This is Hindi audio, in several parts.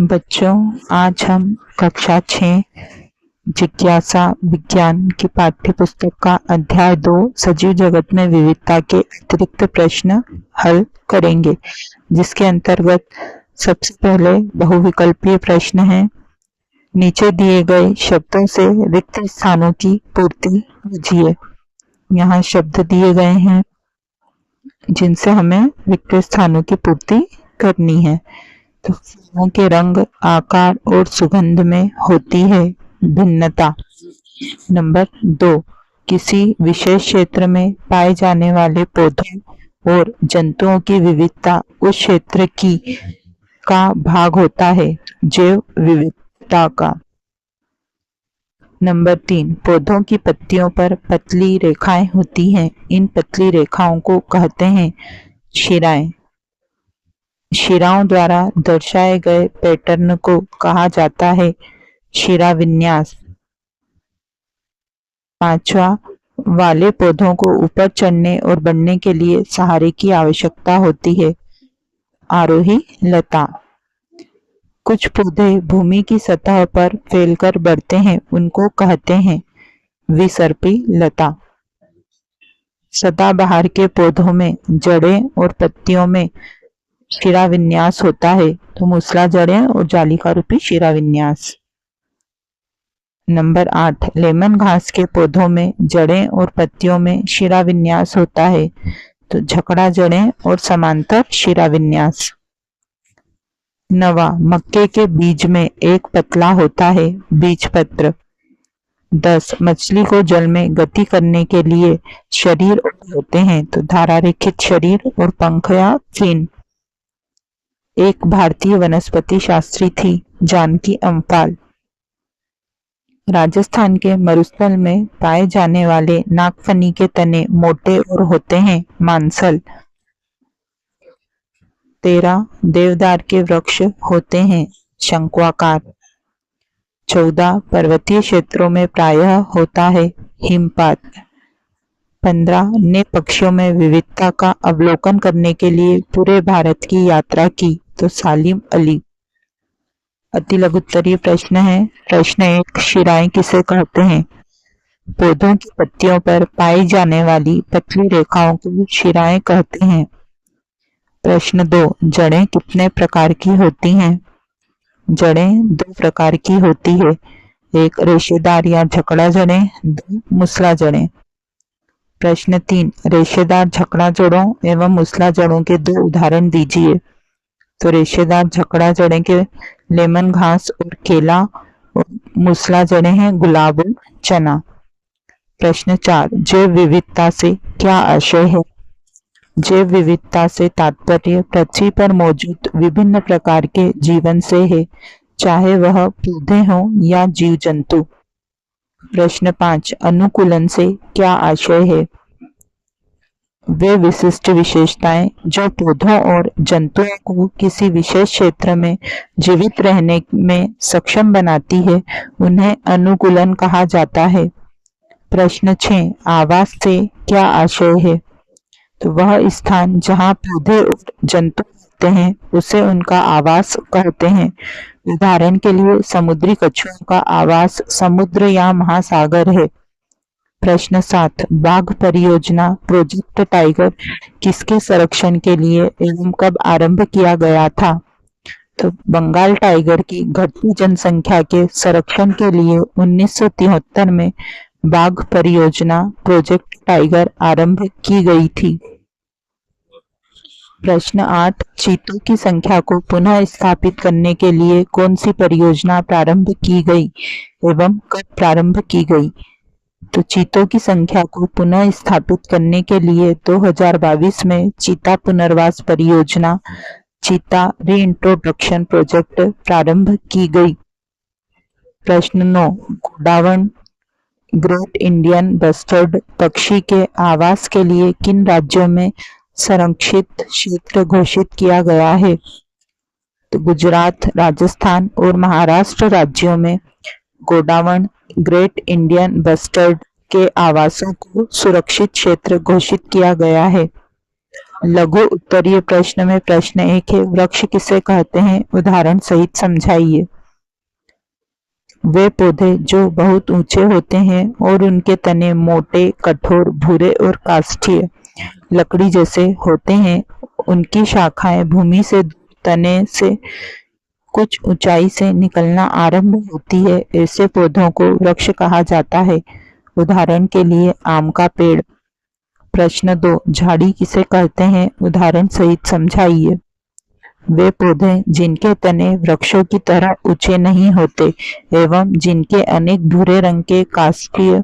बच्चों, आज हम कक्षा 6 जिज्ञासा विज्ञान की पाठ्य पुस्तक का अध्याय 2 सजीव जगत में विविधता के अतिरिक्त प्रश्न हल करेंगे, जिसके अंतर्गत सबसे पहले बहुविकल्पीय प्रश्न है। नीचे दिए गए शब्दों से रिक्त स्थानों की पूर्ति कीजिए। यहाँ शब्द दिए गए हैं जिनसे हमें रिक्त स्थानों की पूर्ति करनी है। तो फूलों के रंग, आकार और सुगंध में होती है भिन्नता। नंबर 2, किसी विशेष क्षेत्र में पाए जाने वाले पौधों और जंतुओं की विविधता उस क्षेत्र की का भाग होता है, जैव विविधता का। नंबर 3, पौधों की पत्तियों पर पतली रेखाएं होती हैं। इन पतली रेखाओं को कहते हैं शिराएं। शिराओं द्वारा दर्शाए गए पैटर्न को कहा जाता है शिरा विन्यास। 5वां, वाले पौधों को ऊपर चढ़ने और बढ़ने के लिए सहारे की आवश्यकता होती है, आरोही लता। कुछ पौधे भूमि की सतह पर फैलकर बढ़ते हैं, उनको कहते हैं विसर्पी लता। सदाबहार के पौधों में जड़ें और पत्तियों में शिरा विन्यास होता है, तो मूसला जड़ें और जालिका रूपी शिरा विन्यास। नंबर 8, लेमन घास के पौधों में जड़ें और पत्तियों में शिरा विन्यास होता है, तो झकड़ा जड़ें और समांतर शिरा विन्यास। 9वां, मक्के के बीज में एक पतला होता है बीजपत्र। 10, मछली को जल में गति करने के लिए शरीर होते हैं, तो धारारेखित शरीर और पंख या फिन। एक भारतीय वनस्पति शास्त्री थी जानकी अम्पाल। राजस्थान के मरुस्थल में पाए जाने वाले नागफनी के तने मोटे और होते हैं मांसल। 13, देवदार के वृक्ष होते हैं शंक्वाकार। 14, पर्वतीय क्षेत्रों में प्रायः होता है हिमपात। 15 ने पक्षियों में विविधता का अवलोकन करने के लिए पूरे भारत की यात्रा की, तो सालिम अली। अति लघुत्तरीय प्रश्न है। प्रश्न 1, शिराएं किसे कहते हैं? पौधों की पत्तियों पर पाई जाने वाली पतली रेखाओं को शिराएं कहते हैं। प्रश्न 2, जड़ें कितने प्रकार की होती हैं? जड़ें 2 प्रकार की होती है, एक रेशेदार या झकड़ा जड़ें, 2 मूसला जड़ें। प्रश्न 3, रेशेदार झकड़ा जड़ों एवं मूसला जड़ों के 2 उदाहरण दीजिए। तो रेशेदार झकड़ा जड़ें के लेमन घास और केला, और मूसला जड़ें हैं गुलाब और चना। प्रश्न 4, जैव विविधता से क्या आशय है? जैव विविधता से तात्पर्य पृथ्वी पर मौजूद विभिन्न प्रकार के जीवन से है, चाहे वह पौधे हों या जीव जंतु। प्रश्न 5, अनुकूलन से क्या आशय है? वे विशिष्ट विशेषताएं जो पौधों और जंतुओं को किसी विशेष क्षेत्र में जीवित रहने में सक्षम बनाती है, उन्हें अनुकूलन कहा जाता है। प्रश्न 6, आवास से क्या आशय है? तो वह स्थान जहां पौधे और जंतु रहते हैं उसे उनका आवास कहते हैं। उदाहरण के लिए समुद्री कछुओं का आवास समुद्र या महासागर है। प्रश्न 7, बाघ परियोजना प्रोजेक्ट टाइगर किसके संरक्षण के लिए एवं कब आरंभ किया गया था? तो बंगाल टाइगर की घटती जनसंख्या के संरक्षण के लिए 1973 में बाघ परियोजना प्रोजेक्ट टाइगर आरंभ की गई थी। प्रश्न 8, चीतों की संख्या को पुनः स्थापित करने के लिए कौन सी परियोजना प्रारंभ की गई एवं कब प्रारंभ की गई? तो चीतों की संख्या को पुनः स्थापित करने के लिए 2022 में चीता पुनर्वास परियोजना चीता रीइंट्रोडक्शन प्रोजेक्ट प्रारंभ की गई। प्रश्न 9, गोडावण ग्रेट इंडियन बस्टर्ड पक्षी के आवास के लिए किन राज्यों में संरक्षित क्षेत्र घोषित किया गया है? तो गुजरात, राजस्थान और महाराष्ट्र राज्यों में गोडावण ग्रेट इंडियन बस्टर्ड के आवासों को सुरक्षित क्षेत्र घोषित किया गया है। लघु उत्तरीय प्रश्न में प्रश्न 1 है, वृक्ष किसे कहते हैं, उदाहरण सहित समझाइए। वे पौधे जो बहुत ऊंचे होते हैं और उनके तने मोटे, कठोर, भूरे और काष्ठीय लकड़ी जैसे होते हैं। उनकी शाखाएं भूमि से तने से कुछ ऊंचाई से निकलना आरंभ होती है। ऐसे पौधों को वृक्ष कहा जाता है। उदाहरण के लिए आम का पेड़। प्रश्न 2, झाड़ी किसे कहते हैं, उदाहरण सहित समझाइए। वे पौधे जिनके तने वृक्षों की तरह ऊंचे नहीं होते एवं जिनके अनेक भूरे रंग के काष्ठीय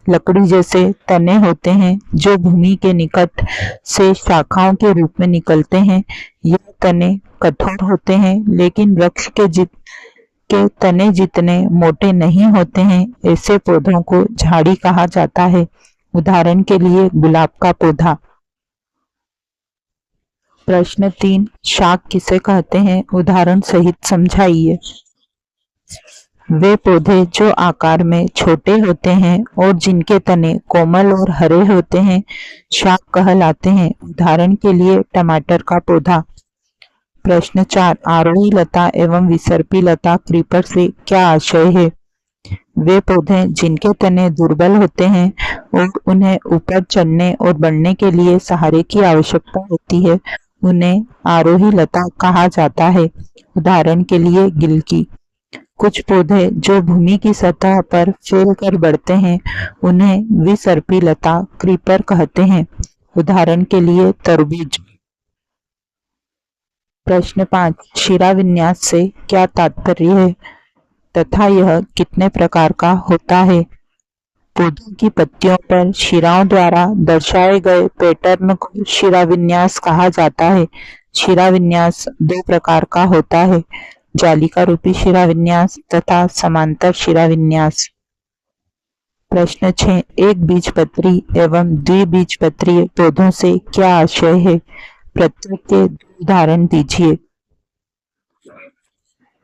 लकड़ी जैसे तने होते हैं, जो भूमि के निकट से शाखाओं के रूप में निकलते हैं। यह तने कठोर होते हैं, लेकिन वृक्ष के तने जितने मोटे नहीं होते हैं। ऐसे पौधों को झाड़ी कहा जाता है। उदाहरण के लिए गुलाब का पौधा। प्रश्न 3, शाक किसे कहते हैं, उदाहरण सहित समझाइए। वे पौधे जो आकार में छोटे होते हैं और जिनके तने कोमल और हरे होते हैं, शाक कहलाते हैं। उदाहरण के लिए टमाटर का पौधा। प्रश्न 4, आरोही लता एवं विसर्पी लता क्रीपर से क्या आशय है। वे पौधे जिनके तने दुर्बल होते हैं और उन्हें ऊपर चढ़ने और बढ़ने के लिए सहारे की आवश्यकता होती है, उन्हें आरोही लता कहा जाता है। उदाहरण के लिए गिलकी। कुछ पौधे जो भूमि की सतह पर फैलकर बढ़ते हैं, उन्हें विसर्पी लता क्रीपर कहते हैं। उदाहरण के लिए तरबूज। प्रश्न 5, शिराविन्यास से क्या तात्पर्य है तथा यह कितने प्रकार का होता है। पौधों की पत्तियों पर शिराओं द्वारा दर्शाए गए पैटर्न को शिराविन्यास कहा जाता है। शिराविन्यास 2 प्रकार का होता है, जालिका रूपी शिराविन्यास तथा समांतर शिराविन्यास। प्रश्न 6, एक बीजपत्री एवं द्विबीजपत्रीय पौधों से क्या आशय है। प्रत्येक के उदाहरण दीजिए।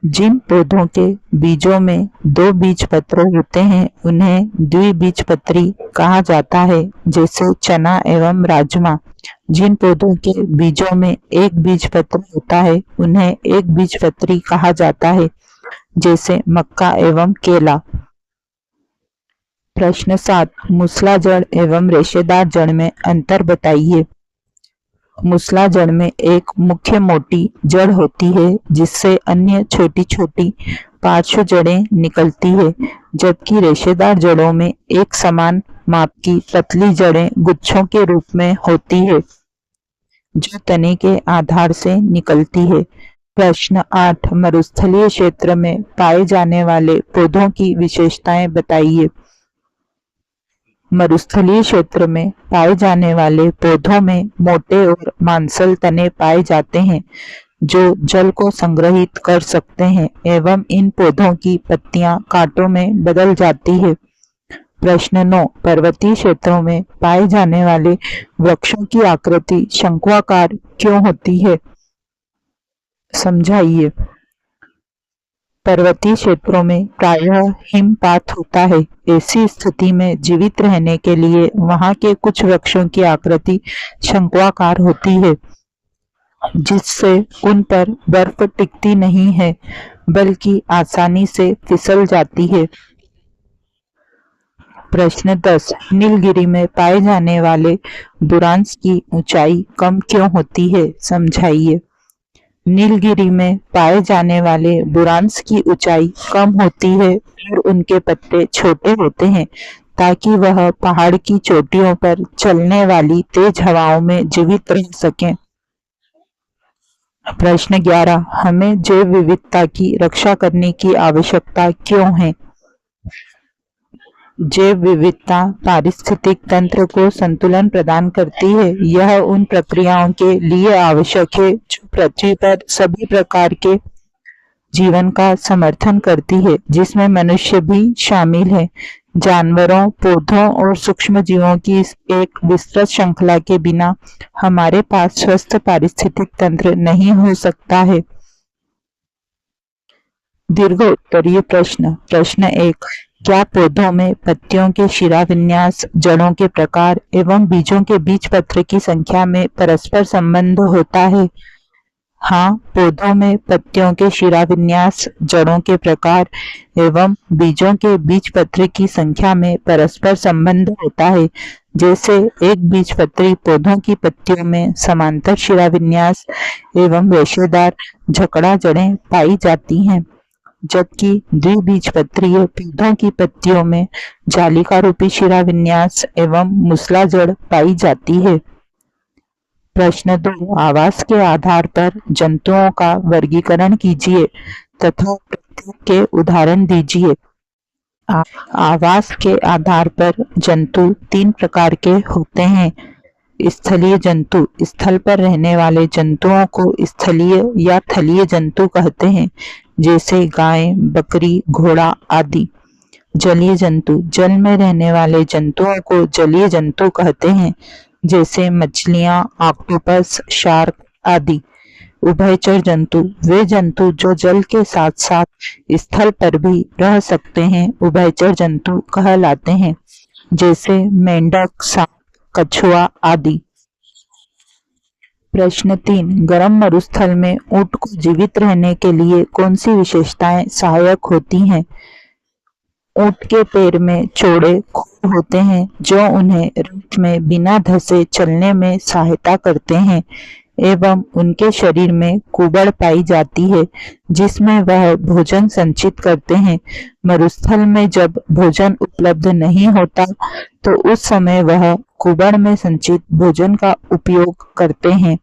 जिन पौधों के बीजों में 2 बीजपत्र होते हैं, उन्हें द्विबीजपत्री कहा जाता है, जैसे चना एवं राजमा। जिन पौधों के बीजों में 1 बीजपत्र होता है, उन्हें एक बीजपत्री कहा जाता है, जैसे मक्का एवं केला। प्रश्न 7, मूसला जड़ एवं रेशेदार जड़ में अंतर बताइए। मूसला जड़ में एक मुख्य मोटी जड़ होती है, जिससे अन्य छोटी छोटी पार्श्व जड़ें निकलती है, जबकि रेशेदार जड़ों में एक समान माप की पतली जड़ें गुच्छों के रूप में होती है, जो तने के आधार से निकलती है। प्रश्न 8, मरुस्थलीय क्षेत्र में पाए जाने वाले पौधों की विशेषताएं बताइए। मरुस्थलीय क्षेत्र में पाए जाने वाले पौधों में मोटे और मांसल तने पाए जाते हैं, जो जल को संग्रहित कर सकते हैं एवं इन पौधों की पत्तियां कांटों में बदल जाती है। प्रश्न 9, पर्वतीय क्षेत्रों में पाए जाने वाले वृक्षों की आकृति शंक्वाकार क्यों होती है, समझाइए। पर्वतीय क्षेत्रों में प्रायः हिमपात होता है। ऐसी स्थिति में जीवित रहने के लिए वहां के कुछ वृक्षों की आकृति शंक्वाकार होती है, जिससे उन पर बर्फ टिकती नहीं है, बल्कि आसानी से फिसल जाती है। प्रश्न 10, नीलगिरी में पाए जाने वाले बुरांश की ऊंचाई कम क्यों होती है, समझाइए। नीलगिरी में पाए जाने वाले बुरांश की ऊंचाई कम होती है और उनके पत्ते छोटे होते हैं, ताकि वह पहाड़ की चोटियों पर चलने वाली तेज हवाओं में जीवित रह सकें। प्रश्न 11, हमें जैव विविधता की रक्षा करने की आवश्यकता क्यों है। जैव विविधता पारिस्थितिक तंत्र को संतुलन प्रदान करती है। यह उन प्रक्रियाओं के लिए आवश्यक है जो पृथ्वी पर सभी प्रकार के जीवन का समर्थन करती है, जिसमें मनुष्य भी शामिल है। जानवरों, पौधों और सूक्ष्म जीवों की एक विस्तृत श्रृंखला के बिना हमारे पास स्वस्थ पारिस्थितिक तंत्र नहीं हो सकता है। दीर्घ उत्तरीय प्रश्न। प्रश्न 1, क्या पौधों में पत्तियों के शिराविन्यास, जड़ों के प्रकार एवं बीजों के बीजपत्र की संख्या में परस्पर संबंध होता है? हाँ, पौधों में पत्तियों के शिराविन्यास, जड़ों के प्रकार एवं बीजों के बीजपत्र की संख्या में परस्पर संबंध होता है। जैसे एक बीजपत्री पौधों की पत्तियों में समांतर शिराविन्यास एवं रेशेदार झकड़ा जड़ें पाई जाती हैं, जबकि द्विबीजपत्रीय पौधों की पत्तियों में जालिका रूपी शिराविन्यास एवं मूसला जड़ पाई जाती है। प्रश्न 2, आवास के आधार पर जंतुओं का वर्गीकरण कीजिए तथा प्रत्येक के उदाहरण दीजिए। आवास के आधार पर जंतु 3 प्रकार के होते हैं। स्थलीय जंतु, स्थल पर रहने वाले जंतुओं को स्थलीय या थलीय जंतु कहते हैं, जैसे गाय, बकरी, घोड़ा आदि। जलीय जंतु, जल में रहने वाले जंतुओं को जलीय जंतु कहते हैं, जैसे मछलियां, ऑक्टोपस, शार्क आदि। उभयचर जंतु, वे जंतु जो जल के साथ साथ स्थल पर भी रह सकते हैं, उभयचर जंतु कहलाते हैं, जैसे मेंढक, सांप, कछुआ आदि। प्रश्न 3, गर्म मरुस्थल में ऊंट को जीवित रहने के लिए कौन सी विशेषताएं सहायक होती हैं? ऊंट के पैर में चौड़े खुर होते हैं जो उन्हें रेत में बिना धंसे चलने में सहायता करते हैं, एवं उनके शरीर में कुबड़ पाई जाती है जिसमें वह भोजन संचित करते हैं। मरुस्थल में जब भोजन उपलब्ध नहीं होता तो उस समय वह कुबड़ में संचित भोजन का उपयोग करते हैं,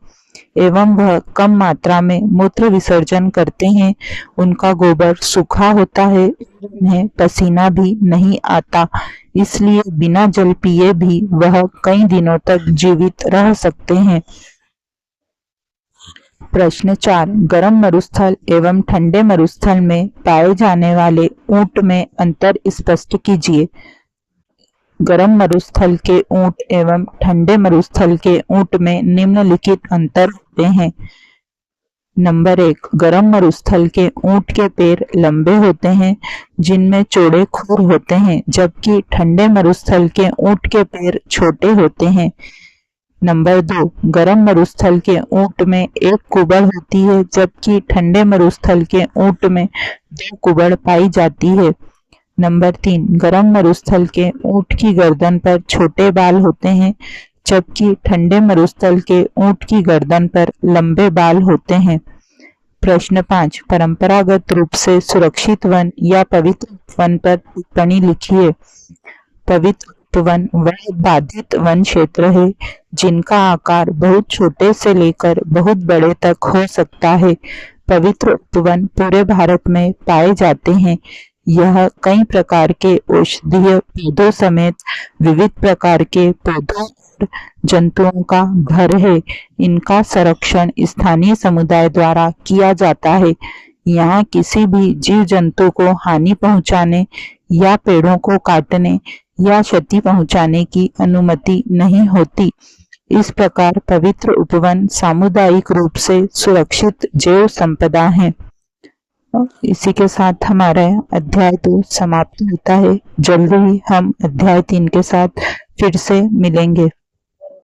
एवं वह कम मात्रा में मूत्र विसर्जन करते हैं। उनका गोबर सूखा होता है, उन्हें पसीना भी नहीं आता, इसलिए बिना जल पिए भी वह कई दिनों तक जीवित रह सकते हैं। प्रश्न 4, गर्म मरुस्थल एवं ठंडे मरुस्थल में पाए जाने वाले ऊंट में अंतर स्पष्ट कीजिए। गर्म मरुस्थल के ऊंट एवं ठंडे मरुस्थल के ऊंट में निम्नलिखित अंतर होते हैं। नंबर 1, गर्म मरुस्थल के ऊंट के पैर लंबे होते हैं जिनमें चौड़े खुर होते हैं, जबकि ठंडे मरुस्थल के ऊंट के पैर छोटे होते हैं। नंबर 2, गर्म मरुस्थल के ऊंट में एक कुबड़ होती है, जबकि ठंडे मरुस्थल के ऊंट में 2 कुबड़ पाई जाती है। नंबर 3, गर्म मरुस्थल के ऊंट की गर्दन पर छोटे बाल होते हैं, जबकि ठंडे मरुस्थल के ऊंट की गर्दन पर लंबे बाल होते हैं। प्रश्न 5, परंपरागत रूप से सुरक्षित वन या पवित्र वन पर टिप्पणी लिखिए। पवित्र उपवन वह बाधित वन क्षेत्र है जिनका आकार बहुत छोटे से लेकर बहुत बड़े तक हो सकता है। पवित्र उपवन पूरे भारत में पाए जाते हैं। यह कई प्रकार के औषधीय पौधों समेत विविध प्रकार के पौधों और जंतुओं का घर है। इनका संरक्षण स्थानीय समुदाय द्वारा किया जाता है। यहाँ किसी भी जीव जंतु को हानि पहुंचाने या पेड़ों को काटने या क्षति पहुंचाने की अनुमति नहीं होती। इस प्रकार पवित्र उपवन सामुदायिक रूप से सुरक्षित जैव संपदा है। इसी के साथ हमारा अध्याय 2 समाप्त होता है। जल्द ही हम अध्याय 3 के साथ फिर से मिलेंगे।